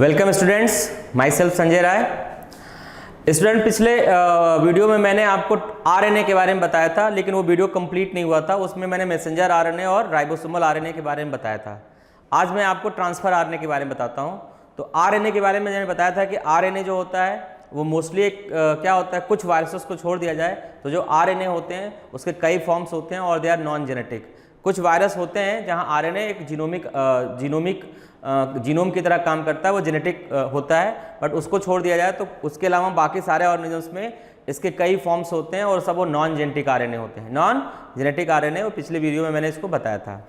Welcome students, myself Sanjay Rai. Student, पिछले video में मैंने आपको आरएनए के बारे में बताया था, लेकिन वो वीडियो कंप्लीट नहीं हुआ था। उसमें मैंने मैसेंजर आरएनए और राइबोसोमल आरएनए के बारे में बताया था। आज मैं आपको ट्रांसफर आरएनए के बारे में बताता हूँ। तो आरएनए के बारे में मैंने बताया था कि आरएनए जो होता है वो मोस्टली एक क्या होता है, कुछ वायरसेस को छोड़ दिया जाए तो जो आरएनए होते हैं उसके कई फॉर्म्स होते हैं और दे आर नॉन जेनेटिक। कुछ वायरस होते हैं जहाँ आरएनए एक जीनोम की तरह काम करता है, वो जेनेटिक होता है, बट उसको छोड़ दिया जाए तो उसके अलावा बाकी सारे ऑर्गेनिजम्स में इसके कई फॉर्म्स होते हैं और सब वो नॉन जेनेटिक आरएनए होते हैं। नॉन जेनेटिक आरएनए, वो पिछले वीडियो में मैंने इसको बताया था।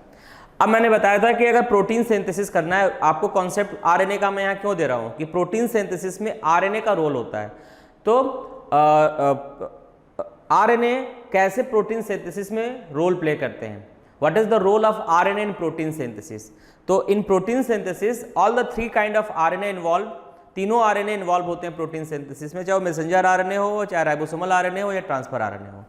अब मैंने बताया था कि अगर प्रोटीन सिंथेसिस करना है, आपको कॉन्सेप्ट आरएनए का मैं यहाँ क्यों दे रहा हूँ कि प्रोटीन सिंथेसिस में आरएनए का रोल होता है। तो आरएनए कैसे प्रोटीन सिंथेसिस में रोल प्ले करते हैं, what is the role of RNA in protein synthesis. तो in protein synthesis all the three kind of RNA involve, तीनों आरएनए इन्वॉल्व होते हैं प्रोटीन सिंथेसिस में, चाहे वो मैसेंजर आरएनए हो, चाहे राइबोसोमल आरएनए हो या ट्रांसफर आरएनए हो।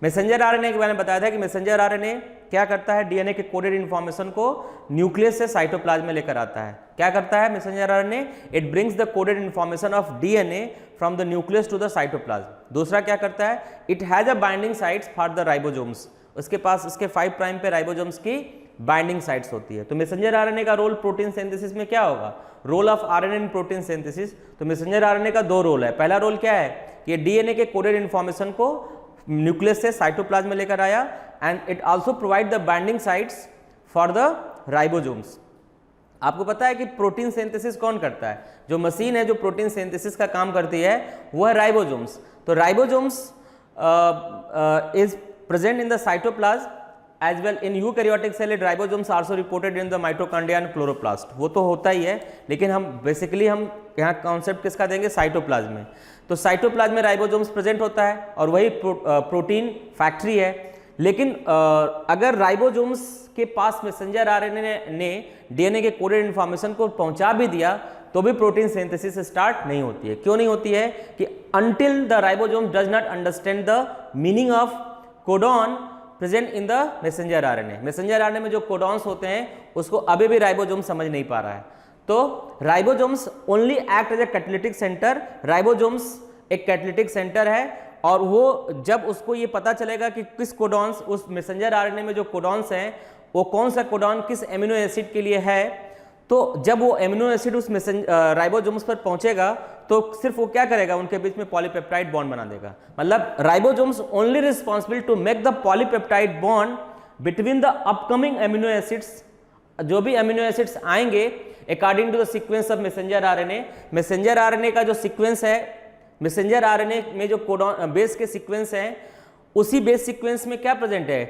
मैसेंजर आरएनए के बारे में बताया था कि मैसेंजर आरएनए क्या करता है, डीएनए के कोडेड इन्फॉर्मेशन को न्यूक्लियस से साइटोप्लाज्म में लेकर आता है। क्या करता है messenger RNA? It brings the coded information of DNA from the nucleus to the cytoplasm. दूसरा क्या करता है, it has a binding sites for the ribosomes. उसके पास इसके 5 प्राइम पे राइबोसोम्स की बाइंडिंग साइट्स होती है। तो मैसेंजर आरएनए का रोल प्रोटीन सिंथेसिस में क्या होगा, role of RNA in protein synthesis. तो मैसेंजर आरएनए का 2 रोल है। पहला रोल क्या है कि ये डीएनए के कोडेड इन्फॉर्मेशन को न्यूक्लियस से साइटोप्लाज्म में लेकर आया, and it also provide the binding sites for the ribosomes. आपको पता है कि प्रोटीन सिंथेसिस कौन करता है? जो मशीन है जो प्रोटीन सिंथेसिस का काम करती है वो है राइबोसोम्स। तो ribosomes is present in the cytoplasm as well in eukaryotic cell. Ribosomes also reported in the mitochondria and chloroplast. वो तो होता ही है, लेकिन हम बेसिकली हम यहाँ कॉन्सेप्ट किसका देंगे, साइटोप्लाज्म में। तो साइटोप्लाज्म में राइबोसोम्स प्रेजेंट होता है और वही प्रोटीन फैक्ट्री है। लेकिन अगर राइबोसोम्स के पास मैसेंजर आरएनए ने डीएनए के कोडेड इन्फॉर्मेशन को पहुंचा भी दिया तो भी प्रोटीन सिंथेसिस स्टार्ट नहीं होती है। क्यों नहीं होती है कि until the ribosome does not understand the meaning of codon present in the messenger RNA. Messenger RNA में जो कोडॉन्स होते हैं उसको अभी भी राइबोसोम समझ नहीं पा रहा है। तो ribosomes only act as a catalytic centre. Ribosomes एक कैटालिटिक सेंटर है और वो जब उसको ये पता चलेगा कि किस कोडॉन्स उस मैसेंजर आरएनए में जो कोडॉन्स हैं वो कौन सा कोडॉन किस एमिनो एसिड के लिए है, तो जब वो एमिनो एसिड उस राइबोसोम्स पर पहुंचेगा तो सिर्फ वो क्या करेगा, उनके बीच में पॉलीपेप्टाइड बॉन्ड बना देगा। मतलब ribosomes only responsible to make the polypeptide bond between the upcoming amino acids. जो भी एमिनो एसिड्स आएंगे according to the sequence of messenger RNA. Messenger RNA का जो सीक्वेंस है, मैसेंजर आरएनए में जो कोडॉन बेस के सीक्वेंस हैं, उसी बेस सीक्वेंस में क्या प्रेजेंट है,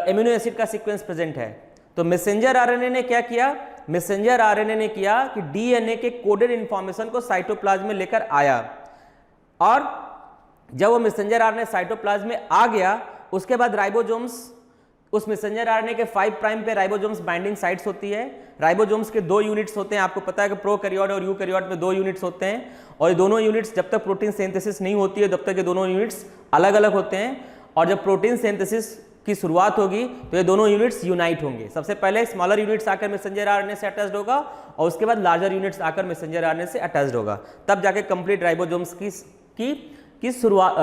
एमिनो एसिड का सीक्वेंस प्रेजेंट है। तो मैसेंजर आरएनए ने क्या किया, मैसेंजर आरएनए ने किया कि डीएनए के कोडेड इंफॉर्मेशन को साइटोप्लाज्म में लेकर आया, और जब वो मैसेंजर आरएनए साइटोप्लाज्म में आ गया उसके बाद राइबोसोम्स, उस मैसेंजर आरएनए के 5 प्राइम पे राइबोसोम्स बाइंडिंग साइट्स होती है। राइबोसोम्स के 2 यूनिट्स होते हैं। आपको पता है कि प्रोकैरियोट और यूकैरियोट में 2 यूनिट्स होते हैं, और ये दोनों यूनिट्स जब तक प्रोटीन सिंथेसिस नहीं होती है तब तक ये दोनों यूनिट्स अलग अलग होते हैं, और जब प्रोटीन सिंथेसिस की शुरुआत होगी तो ये दोनों यूनिट्स यूनाइट होंगे। सबसे पहले स्मॉलर यूनिट्स आकर मैसेंजर आरएनए से अटैच्ड होगा और उसके बाद लार्जर यूनिट्स आकर मैसेंजर आरएनए से अटैच्ड होगा, तब जाके कंप्लीट राइबोसोम्स की शुरुआत,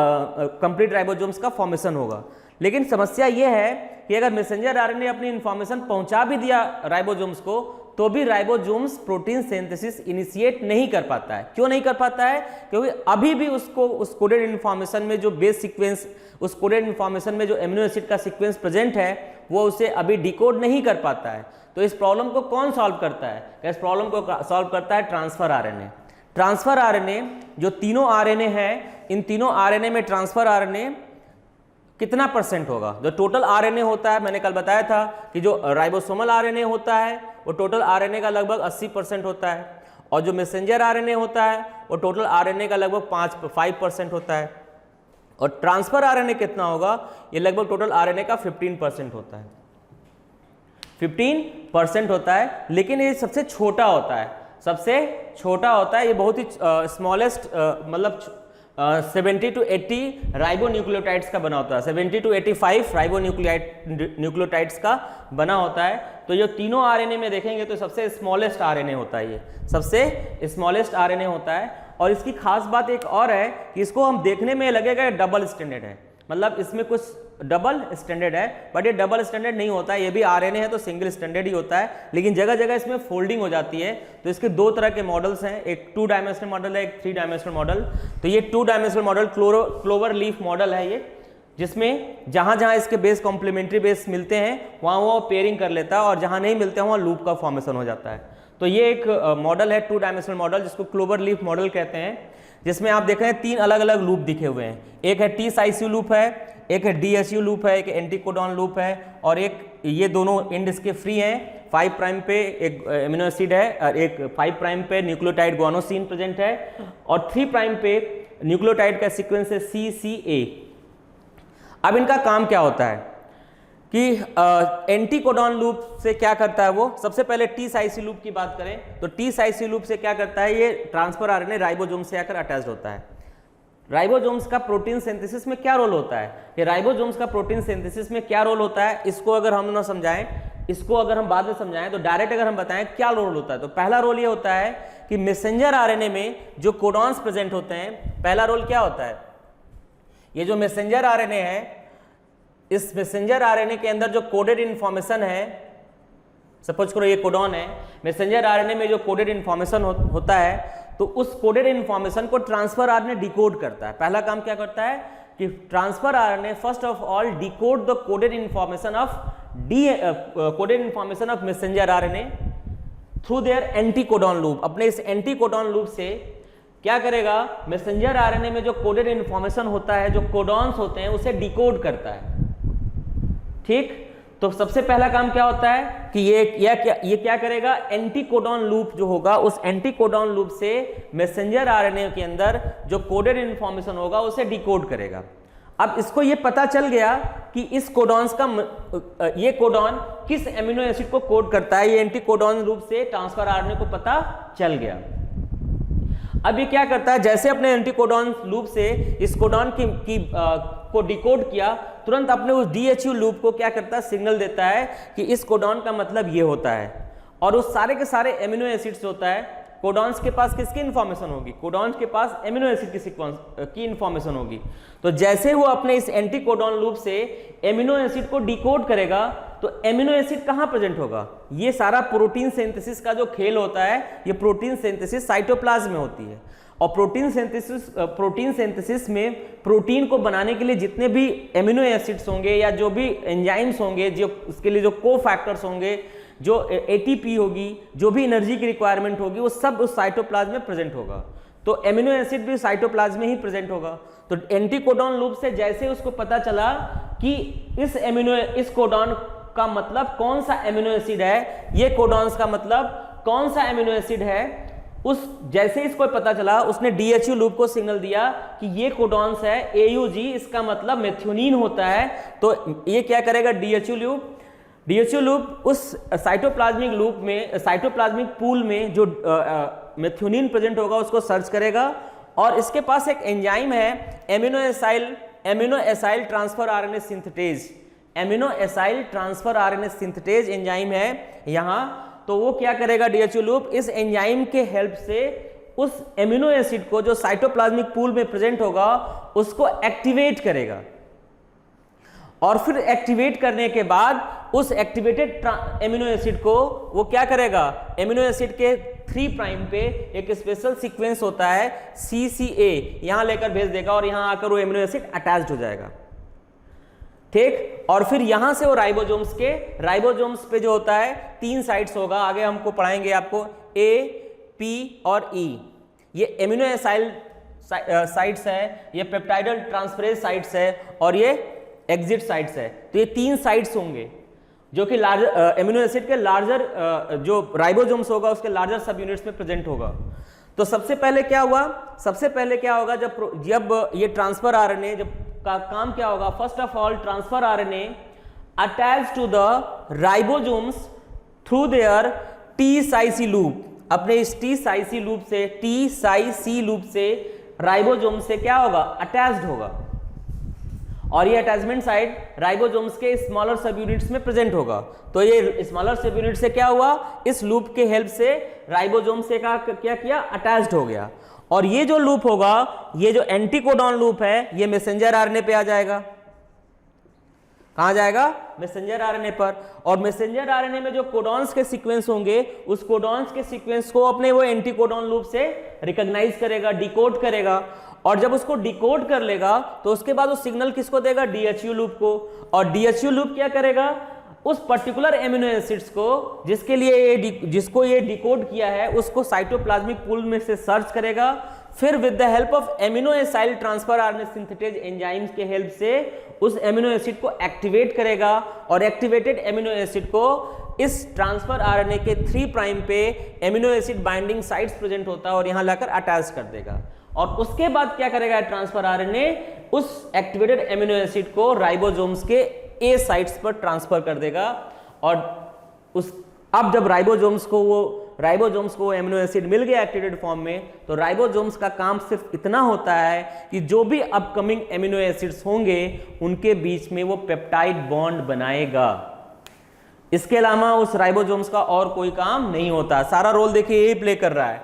कंप्लीट राइबोसोम्स का फॉर्मेशन होगा। लेकिन समस्या ये है कि अगर मैसेंजर आरएनए अपनी इंफॉर्मेशन पहुंचा भी दिया राइबोसोम्स को तो भी राइबोसोम्स प्रोटीन सिंथेसिस इनिशिएट नहीं कर पाता है। क्यों नहीं कर पाता है? क्योंकि अभी भी उसको उस कोडेड इन्फॉर्मेशन में जो बेस सीक्वेंस, उस कोडेड इन्फॉर्मेशन में जो एमिनो एसिड का सीक्वेंस प्रेजेंट है वो उसे अभी डिकोड नहीं कर पाता है। तो इस प्रॉब्लम को कौन सॉल्व करता है? इस प्रॉब्लम को सॉल्व करता है ट्रांसफर आरएनए। ट्रांसफर आरएनए जो तीनों आरएनए है, इन तीनों आरएनए में ट्रांसफर आरएनए कितना परसेंट होगा? जो टोटल आरएनए होता है, मैंने कल बताया था कि जो राइबोसोमल आरएनए होता है वो टोटल आरएनए का लगभग 80% होता है, और जो मैसेंजर आरएनए होता है वो टोटल आरएनए का लगभग 5% होता है, और ट्रांसफर आरएनए कितना होगा? ये लगभग टोटल आरएनए का 15% होता है। 15% होता है, लेकिन ये सबसे छोटा होता है, सबसे छोटा होता है। ये बहुत ही स्मॉलेस्ट, मतलब 70 to 80 राइबो न्यूक्लियोटाइड्स का बना होता है, 70 to 85 राइबो न्यूक्लियोटाइड्स का बना होता है। तो ये तीनों आरएनए में देखेंगे तो सबसे स्मॉलेस्ट आरएनए होता है, ये सबसे स्मॉलेस्ट आरएनए होता है। और इसकी खास बात एक और है कि इसको हम देखने में लगेगा डबल स्टैंडर्ड है, मतलब इसमें कुछ डबल स्टैंडर्ड है, बट ये डबल स्टैंडर्ड नहीं होता है, ये भी आरएनए है तो सिंगल स्टैंडर ही होता है, लेकिन जगह जगह इसमें फोल्डिंग हो जाती है। तो इसके दो तरह के मॉडल्स हैं, एक 2 डायमेंशनल मॉडल है, एक 3 डायमेंशनल मॉडल। तो ये 2 dimensional model clover leaf model है ये, जिसमें जहां जहां इसके बेस कॉम्प्लीमेंट्री बेस मिलते हैं वहां वो पेयरिंग कर लेता है, और जहां नहीं मिलते हैं वहां लूप का फॉर्मेशन हो जाता है। तो ये एक मॉडल है 2 डायमेंशनल मॉडल, जिसको क्लोवर लीफ मॉडल कहते हैं, जिसमें आप देख रहे हैं 3 अलग अलग लूप दिखे हुए हैं। एक है टी साइसियो लूप है, एक है DHU लूप है, एक एंटीकोडॉन लूप है, और एक ये दोनों एंड इसके फ्री हैं। 5 प्राइम पे एक एमिनो एसिड है, और एक 5 प्राइम पे न्यूक्लियोटाइड गुआनोसिन प्रेजेंट है, और 3 प्राइम पे न्यूक्लियोटाइड का सीक्वेंस है CCA। अब इनका काम क्या होता है कि एंटीकोडॉन लूप से क्या करता है वो, सबसे पहले टी साइसी लूप की बात करें तो टी साइसी लूप से क्या करता है, ये ट्रांसफर आरएनए राइबोसोम से आकर अटैच्ड होता है। राइबोसोम्स का प्रोटीन सिंथेसिस में क्या रोल होता है, ये राइबोसोम्स का प्रोटीन सिंथेसिस में क्या रोल होता है, इसको अगर हम ना समझाएं, इसको अगर हम बाद में समझाएं, तो डायरेक्ट अगर हम बताएं क्या रोल होता है, तो पहला रोल ये होता है कि मैसेंजर आरएनए में जो कोडॉन्स प्रेजेंट होते हैं, पहला रोल क्या होता है, ये जो मैसेंजर आरएनए है, इस मैसेंजर आरएनए के अंदर जो कोडेड इन्फॉर्मेशन है, सपोज करो ये कोडॉन है, मैसेंजर आरएनए में जो कोडेड इन्फॉर्मेशन होता है, तो उस कोडेड इन्फॉर्मेशन को ट्रांसफर आरएनए डिकोड करता है। पहला काम क्या करता है कि transfer RNA first of all decode the coded information of messenger RNA through their anticodon loop. अपने इस एंटीकोडॉन लूप से क्या करेगा, मैसेंजर आरएनए में जो कोडेड इन्फॉर्मेशन होता है, जो कोडॉन्स होते हैं, उसे डिकोड करता है। ठीक, तो सबसे पहला काम क्या होता है कि ये क्या करेगा, एंटीकोडॉन लूप जो होगा, उस एंटीकोडॉन लूप से मैसेंजर आरएनए के अंदर जो कोडेड इन्फॉर्मेशन होगा उसे डिकोड करेगा। अब इसको ये पता चल गया कि इस कोडॉन्स का ये कोडॉन किस एमिनो एसिड को कोड करता है, ये एंटीकोडॉन लूप से ट्रांसफर आरएनए को पता चल गया। अब ये क्या करता है, जैसे अपने एंटीकोडॉन लूप से इस कोडॉन को डिकोड किया, तुरंत अपने उस DHU लूप को क्या करता है, सिग्नल देता है कि इस कोडॉन का मतलब ये होता है, और उस सारे के सारे एमिनो एसिड्स होता है, कोडॉन्स के पास किसकी इंफॉर्मेशन होगी, कोडॉन्स के पास एमिनो एसिड की इंफॉर्मेशन होगी। तो जैसे वो अपने इस एंटीकोडॉन लूप से एमिनो एसिड को डिकोड करेगा, तो एमिनो एसिड कहाँ प्रेजेंट होगा, ये सारा प्रोटीन सिंथेसिस का जो खेल होता है, ये प्रोटीन सिंथेसिस साइटोप्लाज्म में होती है। और प्रोटीन सिंथेसिस में प्रोटीन को बनाने के लिए जितने भी एमिनो एसिड्स होंगे या जो भी एंजाइम्स होंगे, जो उसके लिए जो कोफैक्टर्स होंगे, जो ATP होगी, जो भी एनर्जी की रिक्वायरमेंट होगी, वो सब उस साइटोप्लाज्म में प्रेजेंट होगा। तो एमिनो एसिड भी साइटोप्लाज्म में ही प्रेजेंट होगा। तो एंटीकोडॉन लूप से जैसे उसको पता चला कि इस कोडॉन का मतलब कौन सा एमिनो एसिड है, ये कोडॉन्स का मतलब कौन सा एमिनो एसिड है, जैसे इसको पता चला, उसने DHU लूप को सिग्नल दिया कि ये कोडॉन्स है AUG, इसका मतलब मेथियोनिन होता है। तो ये क्या करेगा, DHU लूप उस साइटोप्लाज्मिक लूप में, साइटोप्लाज्मिक पूल में जो मेथियोनिन प्रेजेंट होगा उसको सर्च करेगा, और इसके पास एक एंजाइम है amino acyl transfer RNA synthetase, amino acyl transfer RNA synthetase enzyme है यहाँ। तो वो क्या करेगा, DHU लूप इस एंजाइम के हेल्प से उस एमिनो एसिड को जो साइटोप्लाज्मिक पूल में प्रेजेंट होगा उसको एक्टिवेट करेगा, और फिर एक्टिवेट करने के बाद उस एक्टिवेटेड एमिनो एसिड को वो क्या करेगा, एमिनो एसिड के 3 प्राइम पे एक स्पेशल सीक्वेंस होता है CCA, यहां लेकर भेज देगा, और यहां आकर वो एमिनो एसिड अटैच्ड हो जाएगा। ठीक, और फिर यहां से वो राइबोसोम्स पे जो होता है 3 साइट्स होगा, आगे हमको पढ़ाएंगे आपको A, P और E। ये एमिनो एसाइल साइट्स है, ये पेप्टाइडल ट्रांसफरेज साइट्स है, और ये एग्जिट साइट्स है। तो ये 3 साइट्स होंगे जो कि लार्जर एमिनो एसिड के लार्जर जो राइबोसोम्स होगा उसके लार्जर सब यूनिट्स में प्रेजेंट होगा। तो सबसे पहले क्या होगा, जब ये ट्रांसफर आरएनए जब का काम क्या होगा, first of all transfer RNA attach to the ribosomes through their T psi C loop, अपने इस टी साइसी लूप से राइबोसोम से क्या होगा, अटैच्ड होगा, और ये अटैचमेंट साइट राइबोसोम्स के स्मॉलर सब यूनिट्स में प्रेजेंट होगा। तो ये स्मॉलर सब यूनिट से क्या हुआ, इस लूप के हेल्प से राइबोसोम से क्या किया, अटैच्ड हो गया। और ये जो लूप होगा, ये जो एंटीकोडॉन लूप है, ये मैसेंजर आरएनए पे आ जाएगा। कहां जाएगा, मैसेंजर आरएनए पर। और मैसेंजर आरएनए में जो कोडॉन्स के सीक्वेंस होंगे, उस कोडॉन्स के सीक्वेंस को अपने वो एंटीकोडॉन लूप से रिकॉग्नाइज करेगा, डिकोड करेगा। और जब उसको डिकोड कर लेगा तो उसके बाद वो सिग्नल किसको देगा, डीएचयू लूप को। और डीएचयू लूप क्या करेगा, उस पर्टिकुलर एमिनो एसिड्स को जिसको ये डिकोड किया है, उसको साइटोप्लाज्मिक पूल में से सर्च करेगा। फिर with the help of amino acyl transfer RNA synthetase enzymes के हेल्प से उस एमिनो एसिड को एक्टिवेट करेगा, और एक्टिवेटेड एमिनो एसिड को इस ट्रांसफर आरएनए के 3 प्राइम पे amino acid binding sites present होता है और यहां लाकर अटैच कर देगा। और उसके बाद क्या करेगा ट्रांसफर आरएनए, उस एक्टिवेटेड एमिनो एसिड को राइबोसोम्स के ए साइट्स पर ट्रांसफर कर देगा। और अब जब राइबोसोम्स को एमिनो एसिड मिल गया एक्टिवेटेड फॉर्म में, तो राइबोसोम्स का काम सिर्फ इतना होता है कि जो भी अपकमिंग एमिनो एसिड्स होंगे उनके बीच में वो पेप्टाइड बॉन्ड बनाएगा। इसके अलावा उस राइबोसोम्स का और कोई काम नहीं होता। सारा रोल देखिए यही प्ले कर रहा है,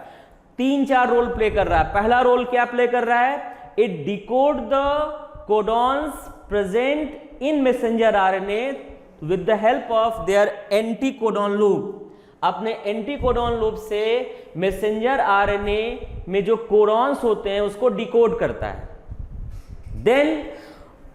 3-4 रोल प्ले कर रहा है। पहला रोल क्या प्ले कर रहा है, it decode the codons present in messenger RNA with the help of their anticodon loop. अपने एंटीकोडॉन लूप से मैसेंजर आरएनए में जो कोडॉन्स होते हैं उसको डिकोड करता है। देन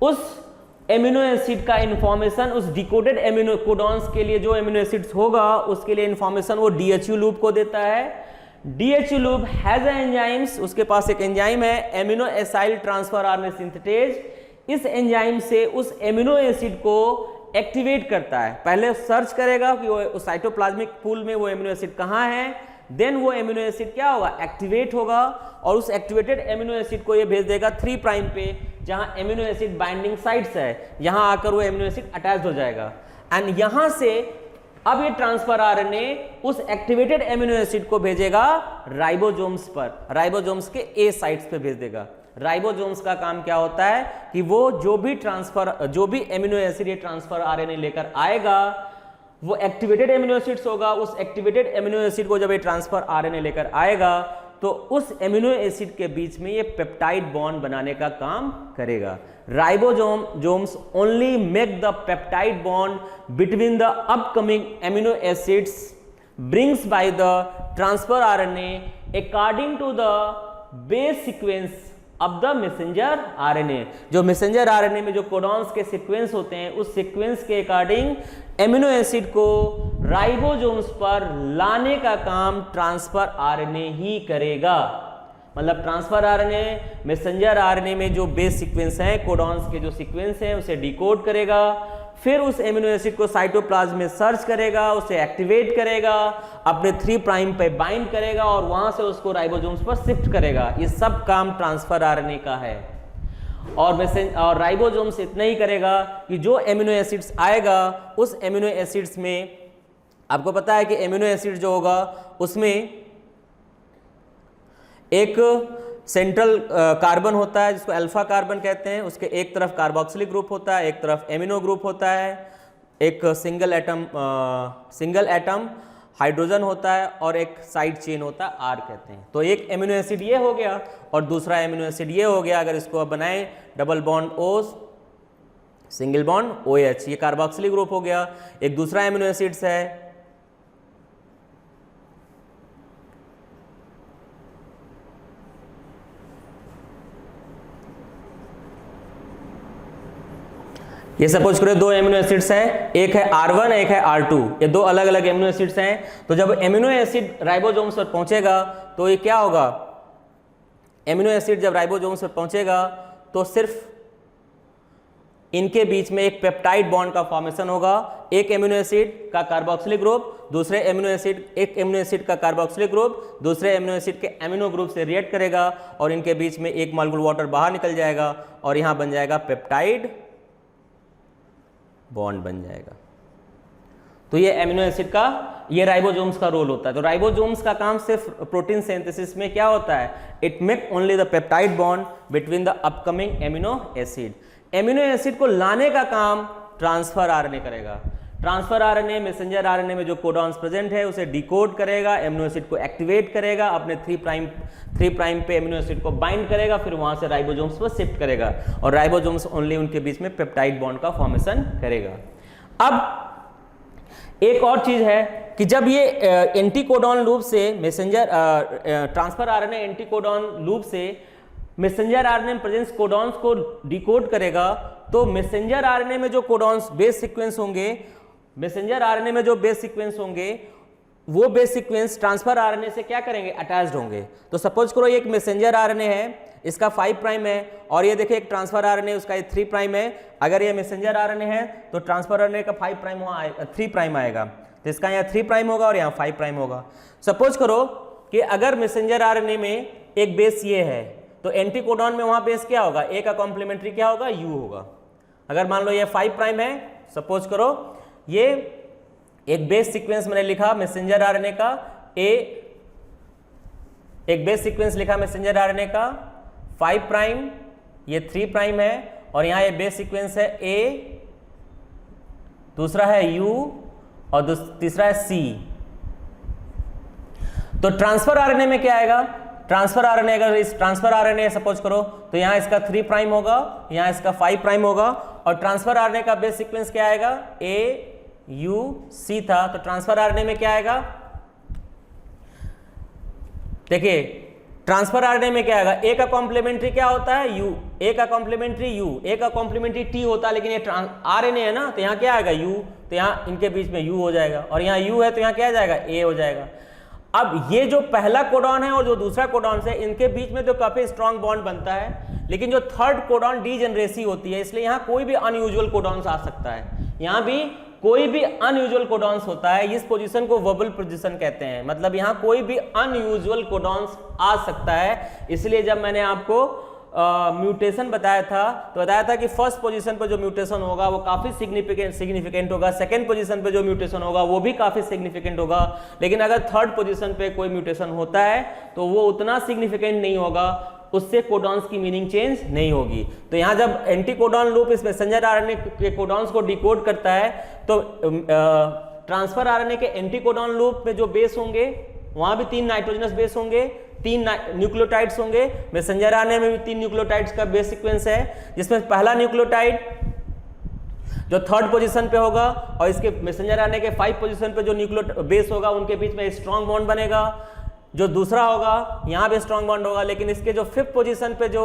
उस एमिनो एसिड का इंफॉर्मेशन, उस डिकोडेड एमिनो कोडॉन्स के लिए जो एमिनो एसिड्स होगा उसके लिए इंफॉर्मेशन वो डीएचयू लूप को देता है। डीएचयू लूप हैज एंजाइम्स, उसके पास एक एंजाइम है amino acyl transfer RNA synthetase. इस एंजाइम से उस एमिनो एसिड को एक्टिवेट करता है। पहले सर्च करेगा कि वो साइटोप्लाज्मिक पूल में वो एमिनो एसिड कहाँ है, देन वो एमिनो एसिड क्या होगा, एक्टिवेट होगा, और उस एक्टिवेटेड एमिनो एसिड को ये भेज देगा 3 प्राइम पे, जहां एमिनो एसिड बाइंडिंग साइट्स है, यहां आकर वो एमिनो एसिड अटैच हो जाएगा। एंड यहां से अब ये ट्रांसफर आरएनए उस एक्टिवेटेड एमिनो एसिड को भेजेगा राइबोसोम्स पर, राइबोसोम्स के ए साइट्स पे भेज देगा। राइबोसोम्स का काम क्या होता है कि वो जो भी एमिनो एसिड ये ट्रांसफर आरएनए लेकर आएगा, वो एक्टिवेटेड एमिनो एसिड्स होगा। उस एक्टिवेटेड एमिनो एसिड को जब ये ट्रांसफर आरएनए लेकर आएगा तो उस एमिनो एसिड के बीच में ये पेप्टाइड बॉन्ड बनाने का काम करेगा। Ribosomes only make the peptide bond between the upcoming amino acids brings by the transfer RNA according to the base sequence of the messenger RNA. जो मैसेंजर आरएनए में जो कोडॉन्स के सीक्वेंस होते हैं, उस सीक्वेंस के अकॉर्डिंग एमिनो एसिड को ribosomes पर लाने का काम ट्रांसफर आरएनए ही करेगा। मतलब ट्रांसफर आरएनए मैसेंजर आरएनए में जो बेस सीक्वेंस हैं, कोडॉन्स के जो सीक्वेंस हैं, उसे डिकोड करेगा, फिर उस एमिनो एसिड को साइटोप्लाज्म में सर्च करेगा, उसे एक्टिवेट करेगा, अपने 3 प्राइम पे बाइंड करेगा और वहां से उसको राइबोसोम्स पर शिफ्ट करेगा। ये सब काम ट्रांसफर आरएनए का है। और राइबोसोम्स इतना ही करेगा कि जो एमिनो एसिड्स आएगा उस एमिनो एसिड्स में, आपको पता है कि एमिनो एसिड जो होगा उसमें एक सेंट्रल कार्बन होता है जिसको अल्फा कार्बन कहते हैं, उसके एक तरफ कार्बोक्सिलिक ग्रुप होता है, एक तरफ एमिनो ग्रुप होता है, एक सिंगल एटम हाइड्रोजन होता है और एक साइड चेन होता है, आर कहते हैं। तो एक एमिनो एसिड ये हो गया और दूसरा एमिनो एसिड ये हो गया। अगर इसको अब बनाएं double bond O single bond OH, ये कार्बोक्सिलिक ग्रुप हो गया। एक दूसरा एमिनो एसिड्स है ये, सपोज करो 2 एमिनो एसिड्स हैं, एक है R1 एक है R2, ये 2 अलग अलग एमिनो एसिड्स हैं। तो जब एमिनो एसिड राइबोसोम्स पर पहुंचेगा तो ये क्या होगा, एमिनो एसिड जब राइबोसोम्स पर पहुंचेगा तो सिर्फ इनके बीच में एक पेप्टाइड बॉन्ड का फॉर्मेशन होगा। एक एमिनो एसिड का कार्बोक्सिलिक ग्रुप दूसरे एमिनो एसिड, एक एमिनो एसिड का कार्बोक्सिलिक ग्रुप दूसरे एमिनो एसिड के एमिनो ग्रुप से रिएक्ट करेगा और इनके बीच में एक मॉलिक्यूल वाटर बाहर निकल जाएगा और यहां बन जाएगा पेप्टाइड बॉन्ड बन जाएगा। तो ये एमिनो एसिड का, ये राइबोसोम्स का रोल होता है। तो राइबोसोम्स का काम सिर्फ प्रोटीन सिंथेसिस में क्या होता है, it make only the peptide bond between the upcoming amino acid. Amino acid को लाने का काम ट्रांसफर आरएनए करेगा। ट्रांसफर आरएनए मैसेंजर आरएनए में जो कोडॉन्स प्रेजेंट है उसे डिकोड करेगा, एमिनो एसिड को एक्टिवेट करेगा, अपने 3 प्राइम पे एमिनो एसिड को बाइंड करेगा, फिर वहां से राइबोसोम्स पर शिफ्ट करेगा और राइबोसोम्स ओनली उनके बीच में पेप्टाइड बॉन्ड का फॉर्मेशन करेगा। अब एक और चीज है कि जब ये एंटीकोडॉन लूप से messenger transfer RNA anticodon loop से मैसेंजर आरएनए में प्रेजेंस कोडॉन्स को डिकोड करेगा, तो मैसेंजर आरएनए में जो कोडॉन्स बेस सीक्वेंस होंगे, मैसेंजर आरएनए में जो बेस सीक्वेंस होंगे वो बेस सीक्वेंस ट्रांसफर आरएनए से क्या करेंगे, अटैच्ड होंगे। तो सपोज करो एक मैसेंजर आरएनए है, इसका 5 प्राइम है, और ये देखिए एक ट्रांसफर आरएनए उसका 3 प्राइम है। अगर ये मैसेंजर आरएनए है तो ट्रांसफर आरएनए का 5 प्राइम वहाँ आएगा, 3 प्राइम आएगा, तो इसका यहाँ 3 प्राइम होगा और यहाँ 5 प्राइम होगा। सपोज करो कि अगर मैसेंजर आरएनए में एक बेस ये है, तो एंटीकोडॉन में वहाँ बेस क्या होगा, ए का कॉम्प्लीमेंट्री क्या होगा, यू होगा। अगर मान लो ये 5 प्राइम है, सपोज करो ये एक बेस सीक्वेंस मैंने लिखा मैसेंजर आरएनए का, एक बेस सीक्वेंस लिखा मैसेंजर आरएनए का 5 प्राइम, ये 3 प्राइम है, और यहां ये बेस सीक्वेंस है ए, दूसरा है यू और तीसरा है सी। तो ट्रांसफर आरएनए में क्या आएगा, ट्रांसफर आरएनए अगर इस ट्रांसफर आरएनए सपोज करो तो यहां इसका 3 प्राइम होगा, यहां इसका 5 प्राइम होगा, और ट्रांसफर आरएनए का बेस सीक्वेंस क्या आएगा, ए यू सी था। तो ट्रांसफर आरएनए में क्या आएगा, देखिए ट्रांसफर आरएनए में क्या आएगा, ए का कॉम्प्लीमेंट्री क्या होता है, यू, ए का कॉम्प्लीमेंट्री यू, ए का कॉम्प्लीमेंट्री टी होता है, लेकिन ये आरएनए है ना, तो यहाँ क्या आएगा यू, तो यहाँ इनके बीच में यू हो जाएगा, और यहाँ यू है तो यहाँ क्या आ जाएगा, ए हो जाएगा। अब ये जो पहला कोडॉन है और जो दूसरा कोडॉन है, इनके बीच में तो काफी स्ट्रॉन्ग बॉन्ड बनता है, लेकिन जो थर्ड कोडॉन डीजेनरेसी होती है, इसलिए यहाँ कोई भी अनयूजुअल कोडॉन्स आ सकता है। यहाँ भी कोई भी अनयूजुअल कोडॉन्स होता है, इस पोजीशन को वबल पोजीशन कहते हैं, मतलब यहाँ कोई भी अनयूजुअल कोडॉन्स आ सकता है। इसलिए जब मैंने आपको म्यूटेशन बताया था तो बताया था कि फर्स्ट पोजीशन पर जो म्यूटेशन होगा वो काफी सिग्निफिकेंट होगा, सेकंड पोजीशन पे जो म्यूटेशन होगा वो भी काफी सिग्निफिकेंट होगा, लेकिन अगर थर्ड पोजीशन पे कोई म्यूटेशन होता है तो वो उतना सिग्निफिकेंट नहीं होगा, उससे कोडॉन्स की मीनिंग चेंज नहीं होगी। तो यहाँ जब एंटीकोडॉन लूप इस मैसेंजर आरएनए के कोडॉन्स को डिकोड करता है, तो ट्रांसफर आरएनए के एंटीकोडॉन लूप में जो बेस होंगे वहां भी 3 नाइट्रोजनस बेस होंगे, 3 न्यूक्लियोटाइड्स होंगे। मैसेंजर आरएनए में भी 3 न्यूक्लियोटाइड्स का बेस सीक्वेंस है, जिसमें पहला न्यूक्लियोटाइड जो थर्ड पोजीशन पे होगा और इसके मैसेंजर आरएनए के 5 पोजीशन पे जो न्यूक्लियो बेस होगा उनके बीच में स्ट्रॉन्ग बॉन्ड बनेगा। जो दूसरा होगा यहाँ भी स्ट्रॉन्ग बॉन्ड होगा, लेकिन इसके जो 5th पोजीशन पे जो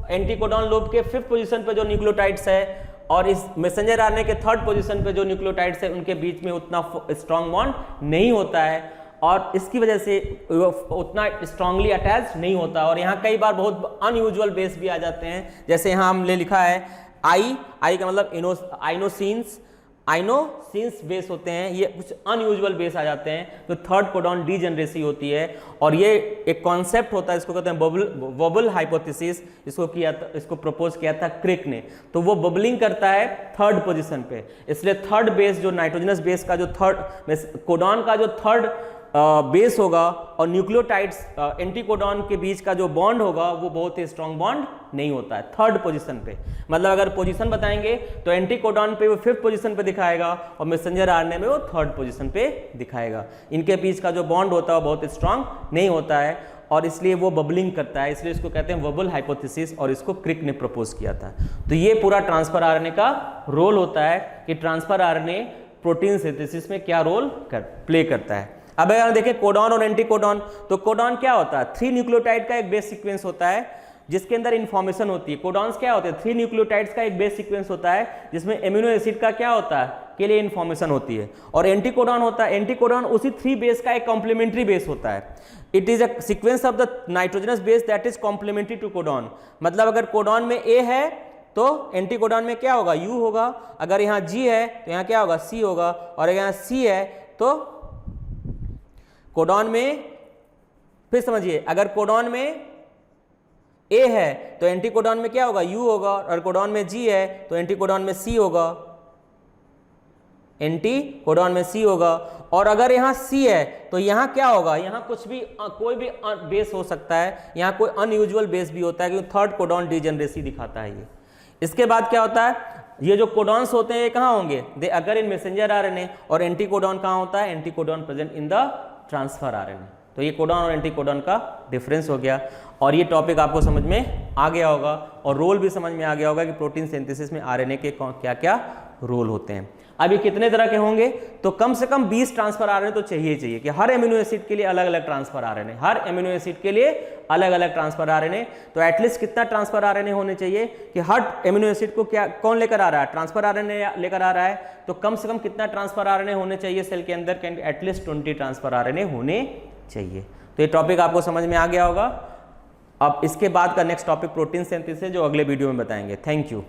एंटीकोडॉन लूप के 5th पोजीशन पे जो न्यूक्लियोटाइड्स है और इस मैसेंजर आरएनए के 3rd पोजीशन पे जो न्यूक्लियोटाइड्स है उनके बीच में उतना स्ट्रॉन्ग बॉन्ड नहीं होता है, और इसकी वजह से उतना स्ट्रांगली अटैच नहीं होता। और यहाँ कई बार बहुत अनयूजुअल बेस भी आ जाते हैं, जैसे यहाँ हमने लिखा है आई का मतलब आइनोसिन्स बेस होते हैं, ये कुछ अनयूजुअल बेस आ जाते हैं, तो थर्ड कोडॉन डीजेनरेसी होती है। और ये एक कॉन्सेप्ट होता है, इसको कहते हैं बबल हाइपोथेसिस, इसको प्रपोज किया था क्रिक ने। तो वो बबलिंग करता है थर्ड पोजीशन पे, इसलिए थर्ड बेस जो नाइट्रोजनस बेस का जो थर्ड कोडॉन का जो थर्ड बेस होगा और न्यूक्लियोटाइड्स एंटीकोडॉन के बीच का जो बॉन्ड होगा वो बहुत ही स्ट्रॉन्ग बॉन्ड नहीं होता है थर्ड पोजीशन पे। मतलब अगर पोजीशन बताएंगे तो एंटीकोडॉन पे वो 5th पोजीशन पे दिखाएगा और मैसेंजर आरएनए में वो 3rd पोजीशन पे दिखाएगा। इनके बीच का जो बॉन्ड होता है वो बहुत स्ट्रॉन्ग नहीं होता है और इसलिए वो बबलिंग करता है, इसलिए इसको कहते हैं बबल हाइपोथेसिस, और इसको क्रिक ने प्रपोज किया था। तो ये पूरा ट्रांसफर आरएनए का रोल होता है कि ट्रांसफर आरएनए प्रोटीन सिंथेसिस में क्या रोल प्ले करता है। अब अगर देखें कोडॉन और एंटीकोडॉन, तो कोडॉन क्या होता है, 3 न्यूक्लियोटाइड का एक बेस सीक्वेंस होता है जिसके अंदर इन्फॉर्मेशन होती है। कोडॉन्स क्या होते हैं, 3 न्यूक्लियोटाइड्स का एक बेस सीक्वेंस होता है जिसमें एमिनो एसिड का क्या होता है के लिए इन्फॉर्मेशन होती है। और एंटीकोडॉन होता है, एंटीकोडॉन उसी 3 बेस का एक कॉम्प्लीमेंट्री बेस होता है। It is a sequence of the nitrogenous base that is complementary to codon. मतलब अगर कोडॉन में ए है तो एंटीकोडॉन में क्या होगा, यू होगा। अगर यहाँ जी है तो यहाँ क्या होगा, सी होगा। और अगर यहाँ सी है तो कोडॉन में, फिर समझिए, अगर कोडॉन में ए है तो एंटीकोडॉन में क्या होगा, यू होगा। और कोडॉन में जी है तो एंटीकोडॉन में सी होगा। एंटी कोडॉन में C होगा। और अगर यहाँ C है तो यहाँ क्या होगा, यहाँ कुछ भी कोई भी बेस हो सकता है, यहाँ कोई अनयूजुअल बेस भी होता है क्योंकि थर्ड कोडॉन डिजेनरेसी दिखाता है ये। इसके बाद क्या होता है, ये जो कोडॉन्स होते हैं ये कहाँ होंगे, दे अगर इन मैसेंजर आरएनए, और एंटी कोडॉन कहाँ होता है, anti codon present in the transfer RNA. तो ये कोडॉन और एंटी कोडॉन का डिफरेंस हो गया, और ये टॉपिक आपको समझ में आ गया होगा, और रोल भी समझ में आ गया होगा कि प्रोटीन सिंथेसिस में आरएनए के क्या क्या रोल होते हैं। अब ये कितने तरह के होंगे, तो कम से कम 20 ट्रांसफर आरएनए तो चाहिए ही चाहिए, कि हर एमिनो एसिड के लिए अलग अलग ट्रांसफर आरएनए, हर एमिनो एसिड के लिए अलग अलग ट्रांसफर आरएनए। तो एटलीस्ट कितना ट्रांसफर आरएनए होने चाहिए कि हर एमिनो एसिड को क्या कौन लेकर आ रहा है, ट्रांसफर आरएनए लेकर आ रहा है, तो कम से कम कितना ट्रांसफर आरएनए होने चाहिए सेल के अंदर, एटलीस्ट 20 ट्रांसफर आरएनए होने चाहिए। तो ये टॉपिक आपको समझ में आ गया होगा। अब इसके बाद का नेक्स्ट टॉपिक प्रोटीन सिंथेसिस, जो अगले वीडियो में बताएंगे। Thank you.